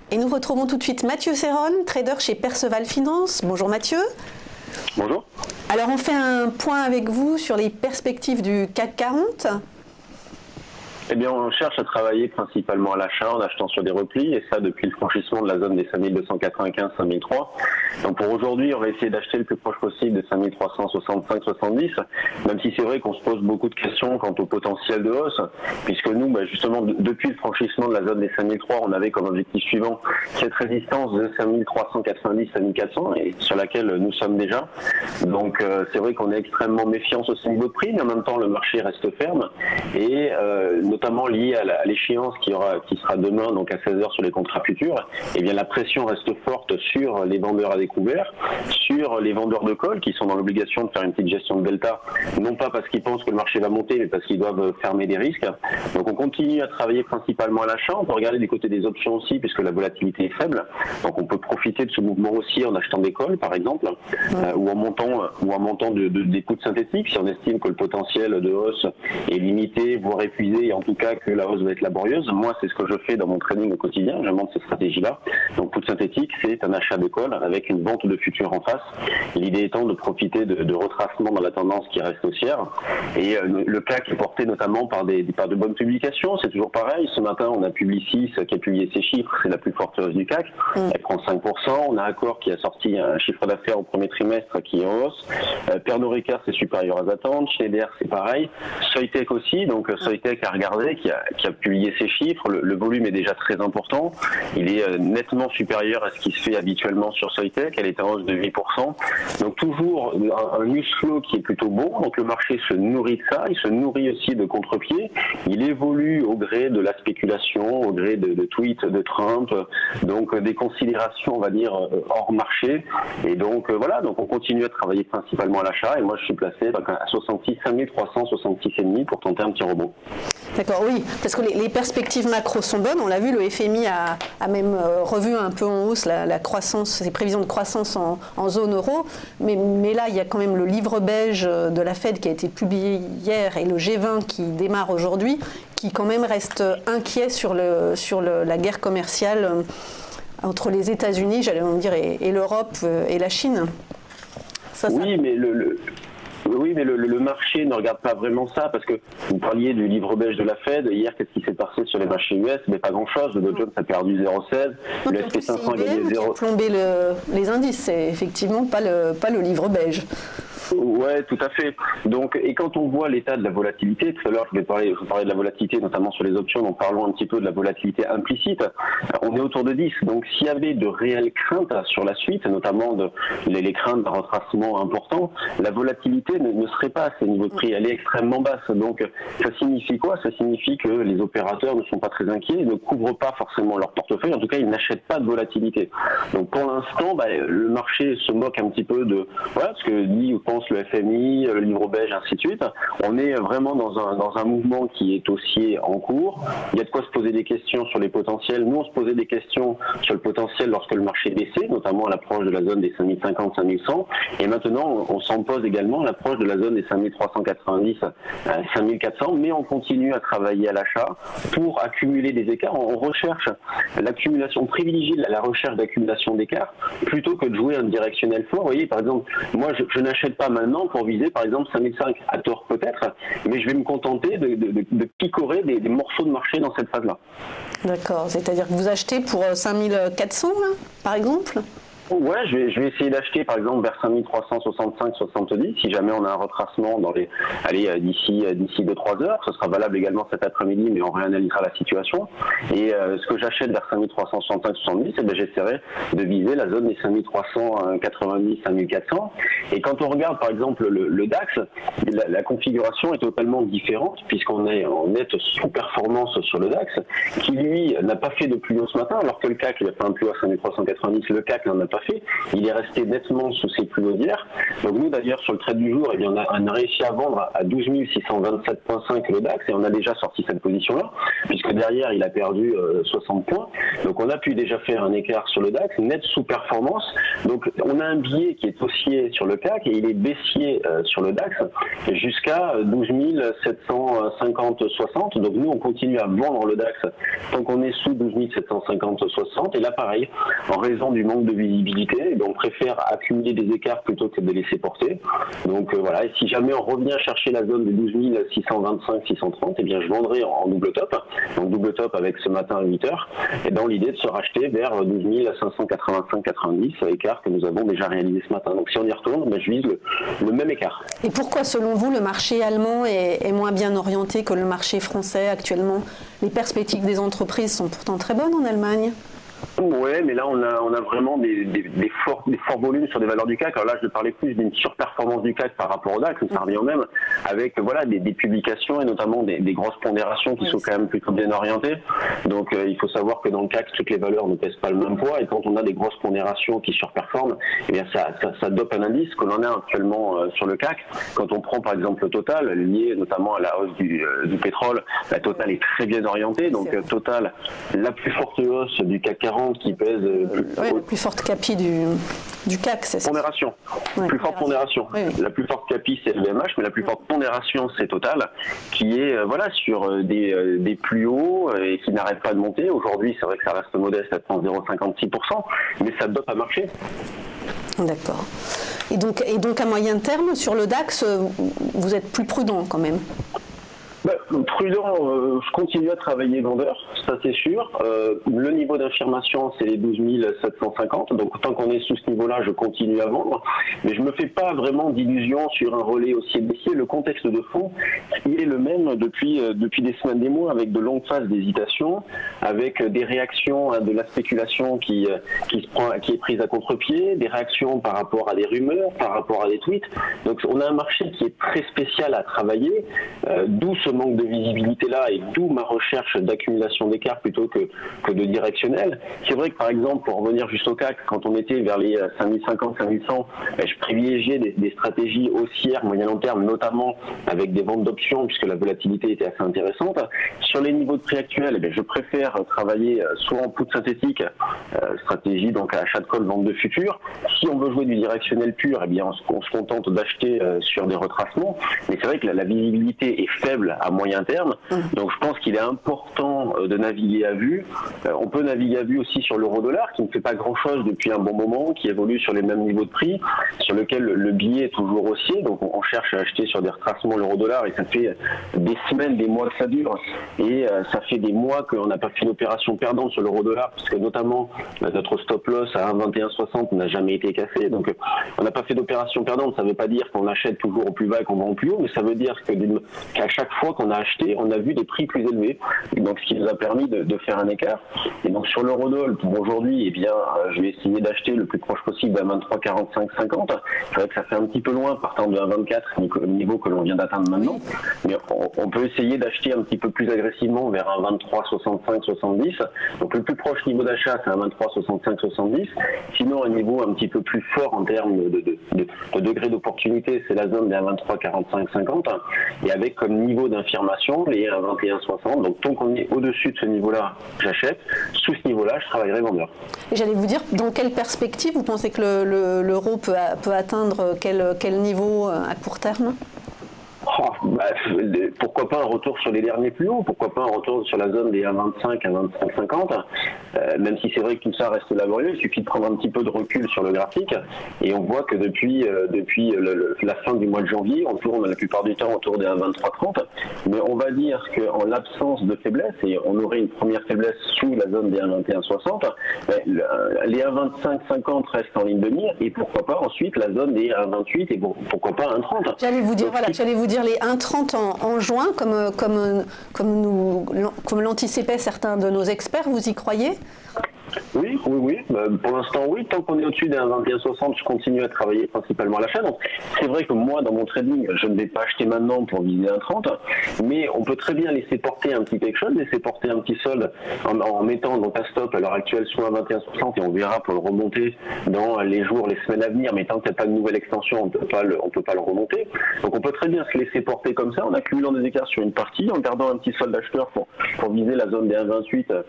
Et nous retrouvons tout de suite Mathieu Serron, trader chez Perceval Finance. Bonjour Mathieu. Bonjour. Alors on fait un point avec vous sur les perspectives du CAC 40. Eh bien, on cherche à travailler principalement à l'achat en achetant sur des replis, et ça depuis le franchissement de la zone des 5295-5003. Donc pour aujourd'hui, on va essayer d'acheter le plus proche possible des 5365-70, même si c'est vrai qu'on se pose beaucoup de questions quant au potentiel de hausse, puisque nous, justement, depuis le franchissement de la zone des 5003, on avait comme objectif suivant cette résistance de 5390-5400, et sur laquelle nous sommes déjà. Donc c'est vrai qu'on est extrêmement méfiant sur ce niveau de prix, mais en même temps, le marché reste ferme, et notamment lié à l'échéance qui sera demain, donc à 16h sur les contrats futurs, eh bien la pression reste forte sur les vendeurs à découvert, sur les vendeurs de call qui sont dans l'obligation de faire une petite gestion de delta, non pas parce qu'ils pensent que le marché va monter, mais parce qu'ils doivent fermer des risques. Donc on continue à travailler principalement à l'achat. On peut regarder du côté des options aussi, puisque la volatilité est faible. Donc on peut profiter de ce mouvement aussi en achetant des calls, par exemple, ou en montant des puts synthétiques, si on estime que le potentiel de hausse est limité, voire épuisé, et en tout cas que la hausse va être laborieuse. Moi, c'est ce que je fais dans mon trading au quotidien. Je monte cette stratégie-là. Donc, put synthétique, c'est un achat de call avec une vente de futurs en face. L'idée étant de profiter de retracements dans la tendance qui reste haussière. Et le CAC est porté notamment par de bonnes publications. C'est toujours pareil. Ce matin, on a Publicis qui a publié ses chiffres. C'est la plus forte hausse du CAC. Elle prend 5%. On a Accor qui a sorti un chiffre d'affaires au premier trimestre qui est en hausse. Pernod Ricard, c'est supérieur à attentes. Schneider, c'est pareil. Soitec aussi. Donc, Soitec a regardé, qui a publié ses chiffres. Le volume est déjà très important. Il est nettement supérieur à ce qui se fait habituellement sur Soitec. Elle est en hausse de 8%. Donc toujours un news flow qui est plutôt bon. Donc le marché se nourrit de ça. Il se nourrit aussi de contre-pieds. Il évolue au gré de la spéculation, au gré de tweets de Trump, donc des considérations, on va dire, hors marché. Et donc voilà, donc on continue à travailler principalement à l'achat. Et moi, je suis placé à 66 5366,5 pour tenter un petit rebond. D'accord, oui, parce que les perspectives macro sont bonnes. On l'a vu, le FMI a même revu un peu en hausse la croissance, ses prévisions de croissance en zone euro. Mais là, il y a quand même le livre beige de la Fed qui a été publié hier et le G20 qui démarre aujourd'hui, qui quand même reste inquiet sur la guerre commerciale entre les États-Unis, j'allais dire, et l'Europe et la Chine. Oui, mais le marché ne regarde pas vraiment ça, parce que vous parliez du livre beige de la Fed. Hier, qu'est-ce qui s'est passé sur les marchés US? Mais pas grand-chose. Le Dow Jones a perdu 0,16. Le S&P 500 a gagné 0,16. Plombé les indices, c'est effectivement pas le livre beige. Ouais, tout à fait. Donc, et quand on voit l'état de la volatilité, tout à l'heure je vous parlais de la volatilité, notamment sur les options, donc parlons un petit peu de la volatilité implicite. On est autour de 10. Donc, s'il y avait de réelles craintes sur la suite, notamment les craintes d'un retracement important, la volatilité ne serait pas à ces niveaux de prix. Elle est extrêmement basse. Donc, ça signifie quoi? Ça signifie que les opérateurs ne sont pas très inquiets, ne couvrent pas forcément leur portefeuille. En tout cas, ils n'achètent pas de volatilité. Donc, pour l'instant, le marché se moque un petit peu de ce que dit ou pense le FMI, le livre beige, ainsi de suite. On est vraiment dans un mouvement qui est haussier en cours. Il y a de quoi se poser des questions sur les potentiels. Nous, on se posait des questions sur le potentiel lorsque le marché baissait, notamment à l'approche de la zone des 5050-5100. Et maintenant, on s'en pose également à l'approche de la zone des 5390-5400. Mais on continue à travailler à l'achat pour accumuler des écarts. On recherche l'accumulation, on privilégie la recherche d'accumulation d'écarts plutôt que de jouer un directionnel fort. Vous voyez, par exemple, moi, je n'achète pas maintenant pour viser par exemple 5005, à tort peut-être, mais je vais me contenter de picorer des morceaux de marché dans cette phase-là. D'accord, c'est-à-dire que vous achetez pour 5400 là, par exemple? Ouais, je vais essayer d'acheter par exemple vers 5365-70 si jamais on a un retracement dans d'ici 2-3 heures. Ce sera valable également cet après-midi, mais on réanalysera la situation. Et ce que j'achète vers 5365-70, j'essaierai de viser la zone des 5390-5400. Et quand on regarde par exemple le DAX, la configuration est totalement différente puisqu'on est en nette sous-performance sur le DAX, qui lui n'a pas fait de plus haut ce matin, alors que le CAC il a fait un plus haut à 5390, le CAC n'en a pas pas fait. Il est resté nettement sous ses plus hauts d'hier. Donc nous d'ailleurs sur le trade du jour, eh bien, on a réussi à vendre à 12 627,5 le DAX et on a déjà sorti cette position-là, puisque derrière il a perdu 60 points. Donc on a pu déjà faire un écart sur le DAX, net sous-performance. Donc on a un biais qui est haussier sur le CAC et il est baissier sur le DAX jusqu'à 12 750,60. Donc nous on continue à vendre le DAX tant qu'on est sous 12 750,60. Et là pareil, en raison du manque de visibilité, on préfère accumuler des écarts plutôt que de laisser porter. Donc voilà, et si jamais on revient chercher la zone de 12 625-630, eh bien je vendrai en double top. Donc double top avec ce matin à 8h, et dans l'idée de se racheter vers 12 585-90, écart que nous avons déjà réalisé ce matin. Donc si on y retourne, je vise le même écart. Et pourquoi selon vous le marché allemand est moins bien orienté que le marché français actuellement? Les perspectives des entreprises sont pourtant très bonnes en Allemagne. Oui, mais là on a vraiment des forts volumes sur des valeurs du CAC. Alors là je parlais plus d'une surperformance du CAC par rapport au DAX, ça revient au même, avec voilà des publications et notamment des grosses pondérations qui sont quand même plutôt bien orientées. Donc il faut savoir que dans le CAC toutes les valeurs ne pèsent pas le même poids, et quand on a des grosses pondérations qui surperforment, eh bien ça dope un indice que l'on a actuellement sur le CAC. Quand on prend par exemple le Total, lié notamment à la hausse du pétrole, la Total est très bien orientée. Donc Total, la plus forte hausse du CAC 40 qui pèse la plus forte capi du CAC, c'est ça. Pondération. Plus forte pondération. Oui. La plus forte capi c'est le VMH, mais la plus forte pondération c'est Total, qui est voilà sur des plus hauts et qui n'arrête pas de monter. Aujourd'hui, c'est vrai que ça reste modeste à 0,56%, mais ça dope à marcher. D'accord. Et donc à moyen terme, sur le DAX, vous êtes plus prudent quand même? Prudent, je continue à travailler vendeur, ça c'est sûr. Le niveau d'infirmation, c'est les 12 750, donc tant qu'on est sous ce niveau-là, je continue à vendre. Mais je ne me fais pas vraiment d'illusions sur un relais aussi baissier. Le contexte de fond, il est le même depuis des semaines, des mois, avec de longues phases d'hésitation, avec des réactions à de la spéculation qui est prise à contre-pied, des réactions par rapport à des rumeurs, par rapport à des tweets. Donc on a un marché qui est très spécial à travailler, d'où ce manque de visibilité là et d'où ma recherche d'accumulation d'écart plutôt que de directionnel. C'est vrai que par exemple, pour revenir juste au CAC, quand on était vers les 5050, 5100, je privilégiais des stratégies haussières moyen long terme, notamment avec des ventes d'options puisque la volatilité était assez intéressante. Sur les niveaux de prix actuels, je préfère travailler soit en poudre synthétique, stratégie donc à achat de call, vente de futurs. Si on veut jouer du directionnel pur, eh bien on se contente d'acheter sur des retracements. Mais c'est vrai que la visibilité est faible à moyen terme, donc je pense qu'il est important de naviguer à vue. On peut naviguer à vue aussi sur l'euro-dollar qui ne fait pas grand-chose depuis un bon moment, qui évolue sur les mêmes niveaux de prix, sur lequel le billet est toujours haussier, donc on cherche à acheter sur des retracements l'euro-dollar et ça fait des semaines, des mois que ça dure, et ça fait des mois qu'on n'a pas fait une opération perdante sur l'euro-dollar, parce que notamment notre stop-loss à 1,2160 n'a jamais été cassé, donc on n'a pas fait d'opération perdante. Ça ne veut pas dire qu'on achète toujours au plus bas et qu'on vend au plus haut, mais ça veut dire qu'à chaque fois qu'on a acheté, on a vu des prix plus élevés, donc ce qui nous a permis de faire un écart. Et donc sur l'eurodoll, pour aujourd'hui, eh bien, je vais essayer d'acheter le plus proche possible d'un 23,45,50. C'est vrai que ça fait un petit peu loin partant de 1,24, le niveau que l'on vient d'atteindre maintenant, mais on peut essayer d'acheter un petit peu plus agressivement vers un 23,65,70. Donc le plus proche niveau d'achat, c'est un 23,65,70. Sinon, un niveau un petit peu plus fort en termes de degré d'opportunité, c'est la zone des 23,45,50, et avec comme niveau d'infirmation les 21,60. Donc tant qu'on est au-dessus de ce niveau-là, j'achète. Sous ce niveau-là, je travaillerai vendeur. Et j'allais vous dire, dans quelle perspective vous pensez que l'euro peut atteindre quel niveau à court terme? Pourquoi pas un retour sur les derniers plus hauts, pourquoi pas un retour sur la zone des 1,25 à 25,50, même si c'est vrai que tout ça reste laborieux, il suffit de prendre un petit peu de recul sur le graphique et on voit que depuis la fin du mois de janvier, on tourne la plupart du temps autour des 1,23,30, mais on va dire qu'en l'absence de faiblesse, et on aurait une première faiblesse sous la zone des 1,21,60, les 1,25,50 restent en ligne de mire, et pourquoi pas ensuite la zone des 1,28 et pourquoi pas 1,30. J'allais vous dire les 1,30 en juin, comme l'anticipaient certains de nos experts, vous y croyez? Oui, oui, oui. Pour l'instant, oui. Tant qu'on est au-dessus d'un 21,60, je continue à travailler principalement à l'achat. Donc, c'est vrai que moi, dans mon trading, je ne vais pas acheter maintenant pour viser un 30, mais on peut très bien laisser porter un petit quelque chose, laisser porter un petit solde en mettant donc un stop à l'heure actuelle sur un 21,60 et on verra pour le remonter dans les jours, les semaines à venir. Mais tant qu'il n'y a pas de nouvelle extension, on peut pas le remonter. Donc, on peut très bien se laisser porter comme ça, en accumulant des écarts sur une partie, en gardant un petit solde acheteur pour viser la zone des 1,28,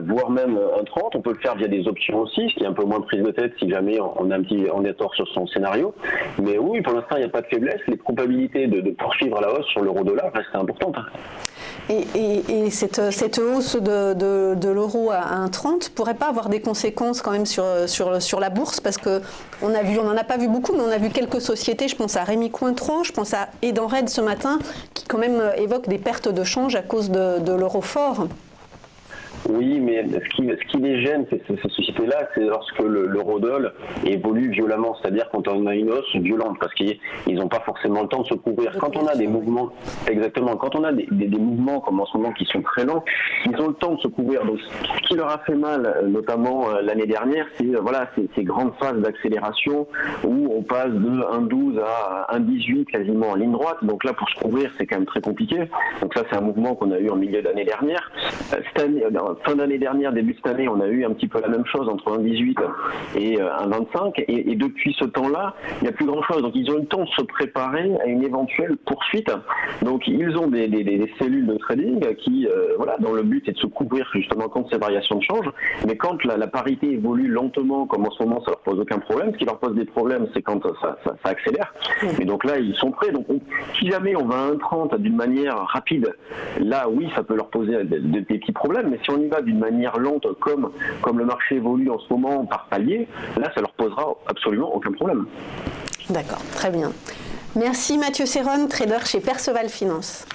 voire même un 30. On peut le faire via des options aussi, ce qui est un peu moins de prise de tête si jamais on est tort sur son scénario. Mais oui, pour l'instant, il n'y a pas de faiblesse. Les probabilités de poursuivre à la hausse sur l'euro-dollar restent importantes. Et cette hausse de l'euro à 1,30 pourrait pas avoir des conséquences quand même sur la bourse, parce que on n'en a pas vu beaucoup, mais on a vu quelques sociétés, je pense à Rémy Cointreau, je pense à Edenred ce matin, qui quand même évoquent des pertes de change à cause de l'euro fort. Oui, mais ce qui les gêne, ces sociétés-là, c'est lorsque l'eurodoll évolue violemment, c'est-à-dire quand on a une hausse violente, parce qu'ils n'ont pas forcément le temps de se couvrir. Quand on a des mouvements, exactement, quand on a des mouvements comme en ce moment qui sont très lents, ils ont le temps de se couvrir. Donc, ce qui leur a fait mal, notamment l'année dernière, c'est ces grandes phases d'accélération où on passe de 1,12 à 1,18 quasiment en ligne droite. Donc là, pour se couvrir, c'est quand même très compliqué. Donc ça, c'est un mouvement qu'on a eu en milieu d'année dernière. Cette année, fin d'année dernière, début de cette année, on a eu un petit peu la même chose entre 1,18 et 1,25. Et depuis ce temps-là, il n'y a plus grand-chose. Donc ils ont eu le temps de se préparer à une éventuelle poursuite. Donc ils ont des cellules de trading qui, dont le but est de se couvrir justement contre ces variations de change. Mais quand la parité évolue lentement, comme en ce moment, ça leur pose aucun problème. Ce qui leur pose des problèmes, c'est quand ça accélère. Et donc là, ils sont prêts. Donc si jamais on va à 1,30 d'une manière rapide, là, oui, ça peut leur poser des petits problèmes. Mais si on y va d'une manière lente, comme le marché évolue en ce moment par palier, là, ça leur posera absolument aucun problème. D'accord, très bien. Merci Mathieu Serron, trader chez Perceval Finance.